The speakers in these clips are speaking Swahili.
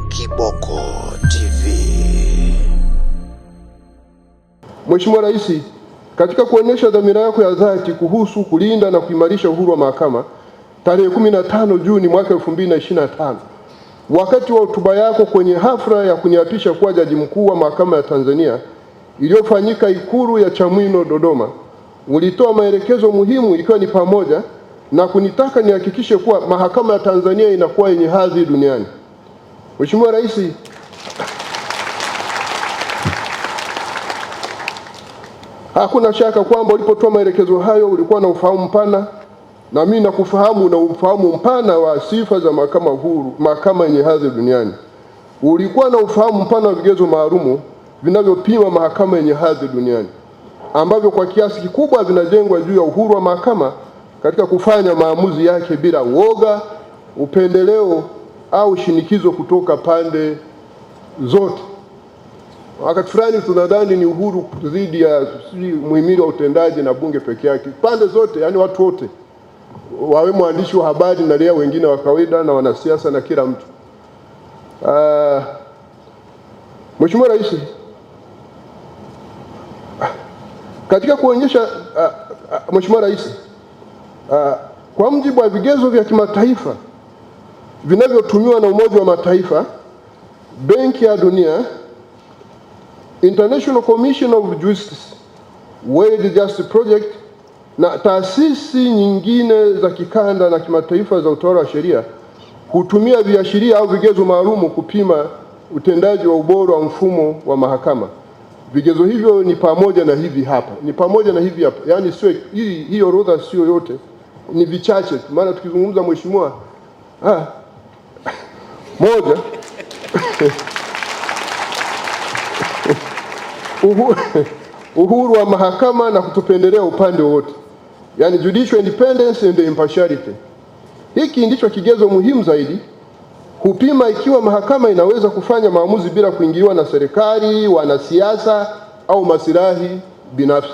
Kiboko TV. Mheshimiwa Rais, katika kuonyesha dhamira yako ya dhati kuhusu kulinda na kuimarisha uhuru wa mahakama, tarehe 15 Juni mwaka 2025, wakati wa hotuba yako kwenye hafla ya kuniapisha kuwa Jaji Mkuu wa Mahakama ya Tanzania iliyofanyika Ikulu ya Chamwino, Dodoma, ulitoa maelekezo muhimu ikiwa ni pamoja na kunitaka nihakikishe kuwa Mahakama ya Tanzania inakuwa yenye hadhi duniani. Mheshimiwa Rais, hakuna shaka kwamba ulipotoa maelekezo hayo ulikuwa na ufahamu mpana, na mimi nakufahamu na ufahamu mpana wa sifa za mahakama huru, mahakama yenye hadhi duniani. Ulikuwa na ufahamu mpana wa vigezo maalumu vinavyopima mahakama yenye hadhi duniani, ambavyo kwa kiasi kikubwa vinajengwa juu ya uhuru wa mahakama katika kufanya maamuzi yake bila uoga, upendeleo au shinikizo kutoka pande zote. Wakati fulani tunadhani ni uhuru dhidi ya muhimili wa utendaji na bunge peke yake. Pande zote, yani watu wote, wawe mwandishi wa habari na raia wengine wa kawaida na wanasiasa na kila mtu. Mheshimiwa Rais, katika kuonyesha Mheshimiwa Rais, kwa mujibu wa vigezo vya kimataifa vinavyotumiwa na Umoja wa Mataifa, Benki ya Dunia, International Commission of Justice, World Justice Project na taasisi nyingine za kikanda na kimataifa za utawala wa sheria hutumia viashiria au vigezo maalumu kupima utendaji wa ubora wa mfumo wa mahakama. Vigezo hivyo ni pamoja na hivi hapa. Yaani sio hii orodha sio yote, ni vichache, maana tukizungumza mheshimiwa moja uhuru wa mahakama na kutopendelea upande wote, yani judicial independence and impartiality. Hiki ndicho kigezo muhimu zaidi. Hupima ikiwa mahakama inaweza kufanya maamuzi bila kuingiliwa na serikali, wanasiasa au maslahi binafsi.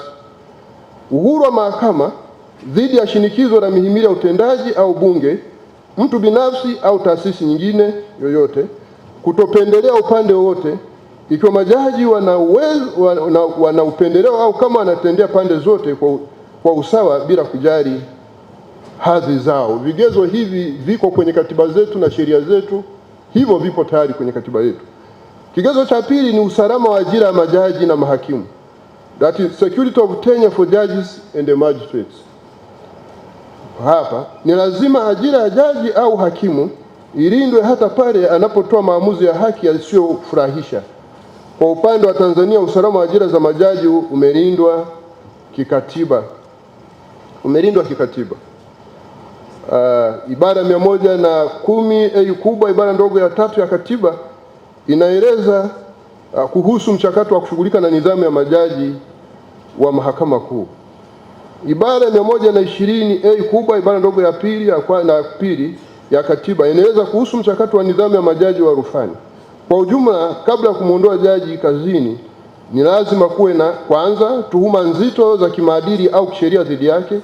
Uhuru wa mahakama dhidi ya shinikizo la mihimili ya utendaji au bunge, mtu binafsi au taasisi nyingine yoyote. Kutopendelea upande wote, ikiwa majaji wana upendeleo au kama wanatendea pande zote kwa usawa bila kujali hadhi zao. Vigezo hivi viko kwenye katiba zetu na sheria zetu, hivyo vipo tayari kwenye katiba yetu. Kigezo cha pili ni usalama wa ajira ya majaji na mahakimu, that is security of tenure for judges and the magistrates. Hapa ni lazima ajira ya jaji au hakimu ilindwe hata pale anapotoa maamuzi ya haki yasiyofurahisha. Kwa upande wa Tanzania, usalama wa ajira za majaji umelindwa kikatiba. Ibara 110 kubwa ibara ndogo ya 3 ya katiba inaeleza kuhusu mchakato wa kushughulika na nidhamu ya majaji wa mahakama kuu. Ibara 120 kubwa ibara ndogo ya pili ya katiba inaeleza kuhusu mchakato wa nidhamu ya majaji wa rufani. Kwa ujumla, kabla ya kumwondoa jaji kazini, ni lazima kuwe na kwanza, tuhuma nzito za kimaadili au kisheria dhidi yake;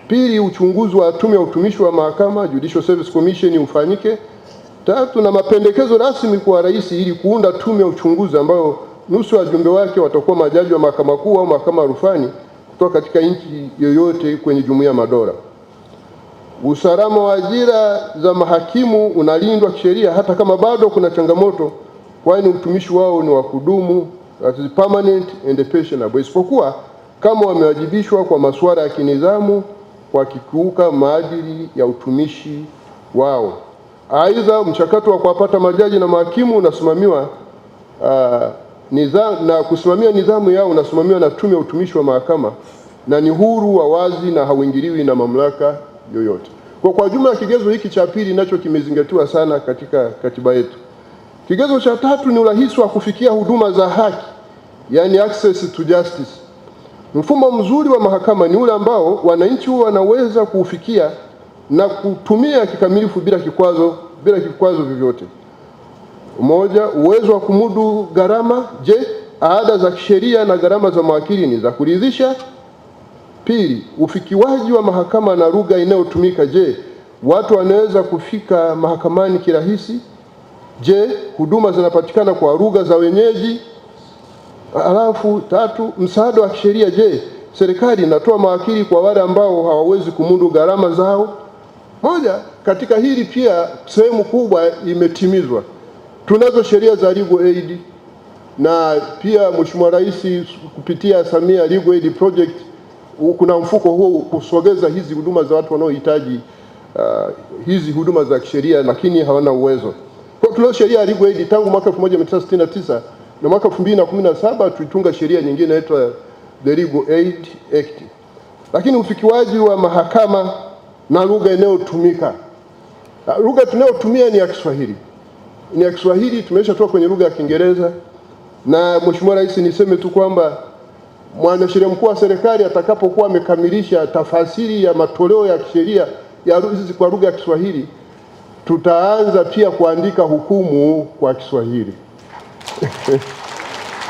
pili, uchunguzi wa tume ya utumishi wa mahakama, Judicial Service Commission, ufanyike; tatu, na mapendekezo rasmi kwa rais ili kuunda tume ya uchunguzi ambayo nusu ya wajumbe wake watakuwa majaji wa mahakama kuu au mahakama ya rufani kutoka katika nchi yoyote kwenye Jumuiya ya Madola. Usalama wa ajira za mahakimu unalindwa kisheria hata kama bado kuna changamoto, kwani utumishi wao ni wa kudumu, that is permanent and pensionable, isipokuwa kama wamewajibishwa kwa masuala ya kinidhamu kwa kikiuka maadili ya utumishi wao. Aidha, mchakato wa kuwapata majaji na mahakimu unasimamiwa na kusimamia nidhamu yao unasimamiwa na tume ya utumishi wa mahakama na ni huru, wa wazi na hauingiliwi na mamlaka yoyote. Kwa jumla, kigezo hiki cha pili nacho kimezingatiwa sana katika katiba yetu. Kigezo cha tatu ni urahisi wa kufikia huduma za haki, yani access to justice. Mfumo mzuri wa mahakama ni ule ambao wananchi wanaweza kuufikia na kutumia kikamilifu bila kikwazo vyovyote. Moja, uwezo wa kumudu gharama. Je, ada za kisheria na gharama za mawakili ni za kuridhisha? Pili, ufikiwaji wa mahakama na lugha inayotumika. Je, watu wanaweza kufika mahakamani kirahisi? Je, huduma zinapatikana kwa lugha za wenyeji? Alafu tatu, msaada wa kisheria. Je, serikali inatoa mawakili kwa wale ambao hawawezi kumudu gharama zao? Moja, katika hili pia sehemu kubwa imetimizwa. Tunazo sheria za legal aid, na pia Mheshimiwa Rais kupitia Samia Legal Aid Project kuna mfuko huo kusogeza hizi huduma za watu wanaohitaji hizi huduma za kisheria lakini hawana uwezo. Kwa tunayo sheria ya legal aid tangu mwaka 1969 na mwaka 2017 tulitunga sheria nyingine inaitwa the Legal Aid Act. Lakini ufikiwaji wa mahakama na lugha inayotumika. Lugha tunayotumia ni ya Kiswahili. Ni ya Kiswahili, tumeshatoka kwenye lugha ya Kiingereza. Na Mheshimiwa Rais, niseme tu kwamba mwanasheria mkuu wa serikali atakapokuwa amekamilisha tafasiri ya matoleo ya kisheria ya hizi kwa lugha ya Kiswahili, tutaanza pia kuandika hukumu kwa Kiswahili.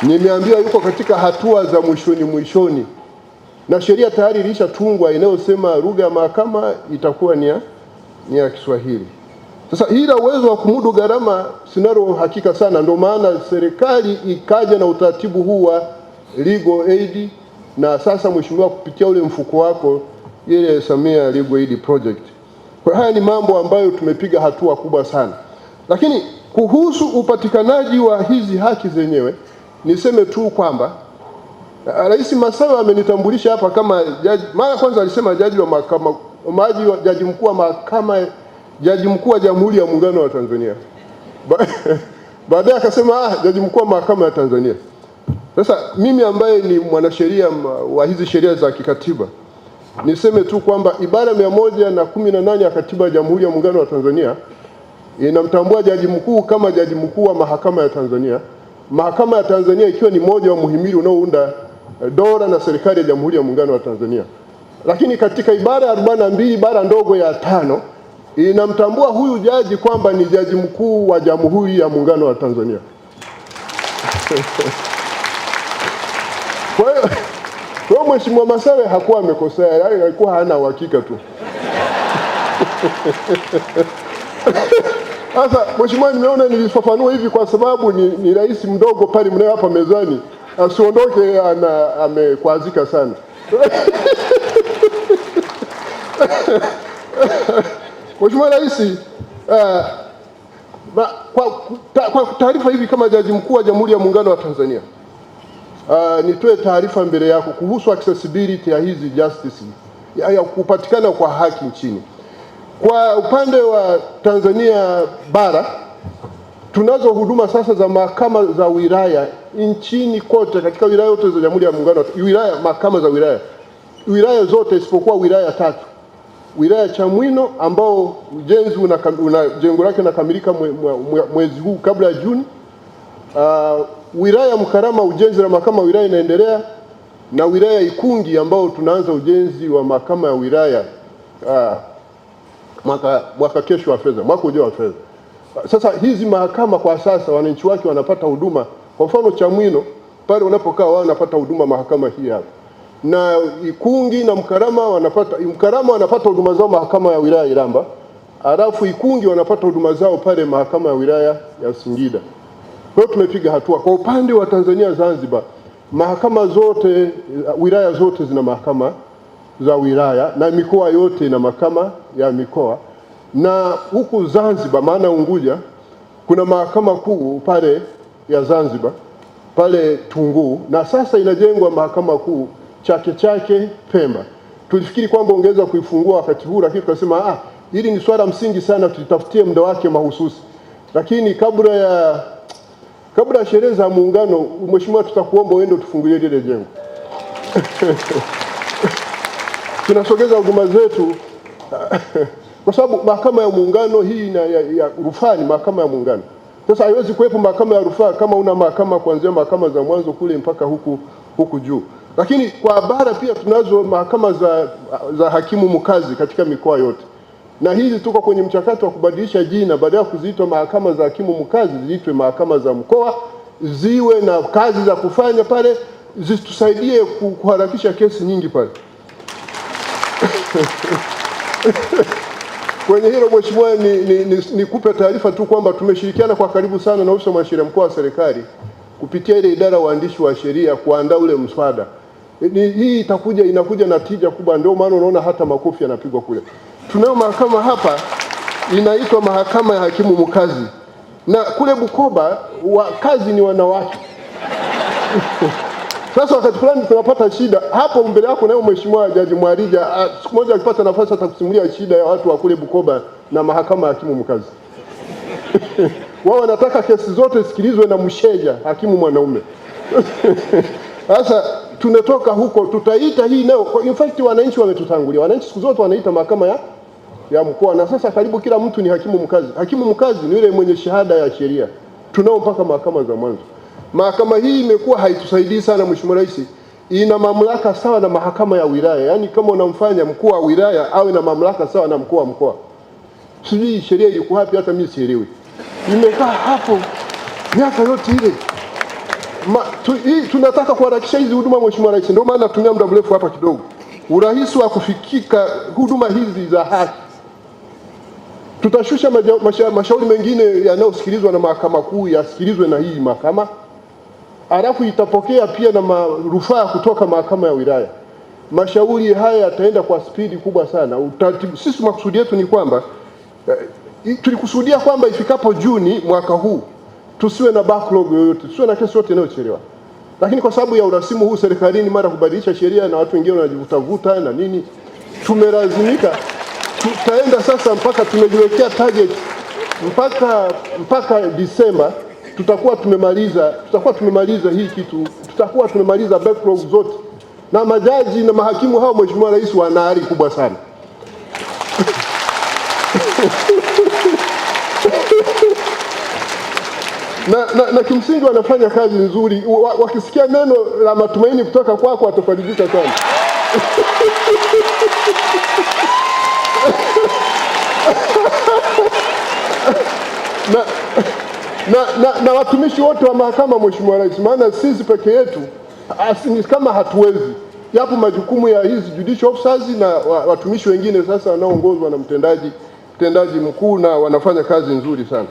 Nimeambiwa yuko katika hatua za mwishoni, na sheria tayari ilishatungwa inayosema lugha ya mahakama itakuwa ni ya Kiswahili. Sasa ila uwezo wa kumudu gharama sinalo hakika sana, ndio maana serikali ikaja na utaratibu huu wa legal aid, na sasa mheshimiwa, kupitia ule mfuko wako ile Samia Legal Aid Project. Kwa haya ni mambo ambayo tumepiga hatua kubwa sana. Lakini kuhusu upatikanaji wa hizi haki zenyewe, niseme tu kwamba Rais Masawe amenitambulisha hapa kama jaji. Mara kwanza alisema jaji wa mahakama, jaji mkuu wa mahakama, jaji mkuu wa Jamhuri ya Muungano wa Tanzania. Baadaye akasema jaji mkuu wa mahakama ya Tanzania. Sasa mimi ambaye ni mwanasheria wa hizi sheria za kikatiba, niseme tu kwamba ibara 118 ya Katiba ya Jamhuri ya Muungano wa Tanzania inamtambua jaji mkuu kama jaji mkuu wa mahakama ya Tanzania. Mahakama ya Tanzania ikiwa ni moja wa muhimili unaounda dola na serikali ya Jamhuri ya Muungano wa Tanzania. Lakini katika ibara ya 42 ibara ndogo ya 5 inamtambua huyu jaji kwamba ni jaji mkuu wa Jamhuri ya Muungano wa Tanzania. Kwa hiyo Mheshimiwa Masawe hakuwa amekosea, alikuwa hana uhakika tu. Sasa Mheshimiwa, nimeona nilifafanua hivi kwa sababu ni rais mdogo pale mnaye hapa mezani, asiondoke amekwazika sana. Mheshimiwa Rais, kwa taarifa hivi kama jaji mkuu wa Jamhuri ya Muungano wa Tanzania, nitoe taarifa mbele yako kuhusu accessibility ya hizi justice ya kupatikana kwa haki nchini. Kwa upande wa Tanzania bara tunazo huduma sasa za mahakama za wilaya nchini kote, katika wilaya zote za Jamhuri ya Muungano, mahakama za wilaya zote isipokuwa wilaya 3. Wilaya Chamwino ambao ujenzi jengo lake unakamilika mwezi huu kabla ya Juni. Wilaya Mkarama ujenzi wa mahakama wilaya inaendelea, na wilaya Ikungi ambao tunaanza ujenzi wa mahakama ya wilaya mwaka kesho wa fedha, mwaka ujao wa fedha. Sasa hizi mahakama kwa sasa wananchi wake wanapata huduma. Kwa mfano Chamwino pale unapokaa wao wanapata huduma mahakama hii hapa, na Ikungi na Mkarama wanapata huduma zao mahakama ya wilaya Iramba, alafu Ikungi wanapata huduma zao pale mahakama ya wilaya ya Singida. Kwa hiyo tumepiga hatua. Kwa upande wa Tanzania Zanzibar, mahakama zote, wilaya zote zina mahakama za wilaya na mikoa yote ina mahakama ya mikoa. Na huku Zanzibar, maana Unguja, kuna mahakama kuu pale ya Zanzibar pale Tunguu, na sasa inajengwa mahakama kuu Chake Chake Pemba. Tulifikiri kwamba ongeza kuifungua wakati huu, lakini tukasema hili ni swala msingi sana, tulitafutie muda wake mahususi. Lakini kabla ya sherehe za Muungano, Mheshimiwa, tutakuomba uende utufungulie lile jengo. Tunasogeza huduma zetu kwa sababu mahakama ya Muungano hii ya rufaa ni mahakama ya Muungano. Sasa haiwezi kuwepo mahakama ya rufaa kama una mahakama kuanzia mahakama za mwanzo kule mpaka huku juu. Lakini kwa bara pia tunazo mahakama za hakimu mkazi katika mikoa yote, na hizi tuko kwenye mchakato wa kubadilisha jina, badala ya kuziitwa mahakama za hakimu mkazi ziitwe mahakama za mkoa, ziwe na kazi za kufanya pale, zitusaidie kuharakisha kesi nyingi pale. Kwenye hilo Mheshimiwa, nikupe taarifa tu kwamba tumeshirikiana kwa karibu sana na ofisi ya mwanasheria mkuu wa serikali kupitia ile idara ya uandishi wa sheria kuandaa ule mswada. Hii inakuja na tija kubwa, ndio maana unaona hata makofi yanapigwa kule. Tunayo mahakama hapa inaitwa mahakama ya hakimu mkazi, na kule Bukoba wakazi ni wanawake. Sasa wakati fulani tunapata shida hapo mbele yako, nayo Mheshimiwa Jaji Mwarija siku moja akipata nafasi atakusimulia shida ya watu wa kule Bukoba na mahakama ya hakimu mkazi. Wao wanataka kesi zote sikilizwe na msheja hakimu mwanaume. Sasa tunatoka huko, tutaita hii nayo. In fact wananchi wametutangulia. Wananchi siku zote wanaita mahakama ya mkoa, na sasa karibu kila mtu ni hakimu mkazi. Hakimu mkazi ni yule mwenye shahada ya sheria. Tunao mpaka mahakama za mwanzo. Mahakama hii imekuwa haitusaidii sana Mheshimiwa Rais. Ina mamlaka sawa na mahakama ya wilaya. Yaani kama unamfanya mkuu wa wilaya awe na mamlaka sawa na mkuu wa mkoa. Sijui sheria ilikuwa wapi, hata mimi sielewi. Imekaa hapo miaka yote ile. Tunataka kuharakisha hizi huduma Mheshimiwa Rais. Ndio maana natumia muda mrefu hapa kidogo. Urahisi wa kufikika huduma hizi za haki. Tutashusha mashauri mengine yanayosikilizwa na mahakama kuu yasikilizwe na hii mahakama. Alafu itapokea pia na rufaa kutoka mahakama ya wilaya. Mashauri haya yataenda kwa spidi kubwa sana. Sisi makusudi yetu ni kwamba tulikusudia kwamba ifikapo Juni mwaka huu tusiwe na backlog yoyote, tusiwe na kesi yote inayochelewa. Lakini kwa sababu ya urasimu huu serikalini, mara kubadilisha sheria na watu wengine wanajivutavuta na nini, tumelazimika tutaenda sasa mpaka tumejiwekea target mpaka Disemba tutakuwa tumemaliza hii kitu, tutakuwa tumemaliza backlog zote. Na majaji na mahakimu hao Mheshimiwa Rais wana ari kubwa sana. na kimsingi wanafanya kazi nzuri. Wakisikia neno la matumaini kutoka kwako watafarijika sana. na watumishi wote wa mahakama Mheshimiwa Rais, maana sisi peke yetu kama hatuwezi. Yapo majukumu ya hizi judicial officers na watumishi wengine sasa wanaoongozwa na mtendaji mkuu, na wanafanya kazi nzuri sana.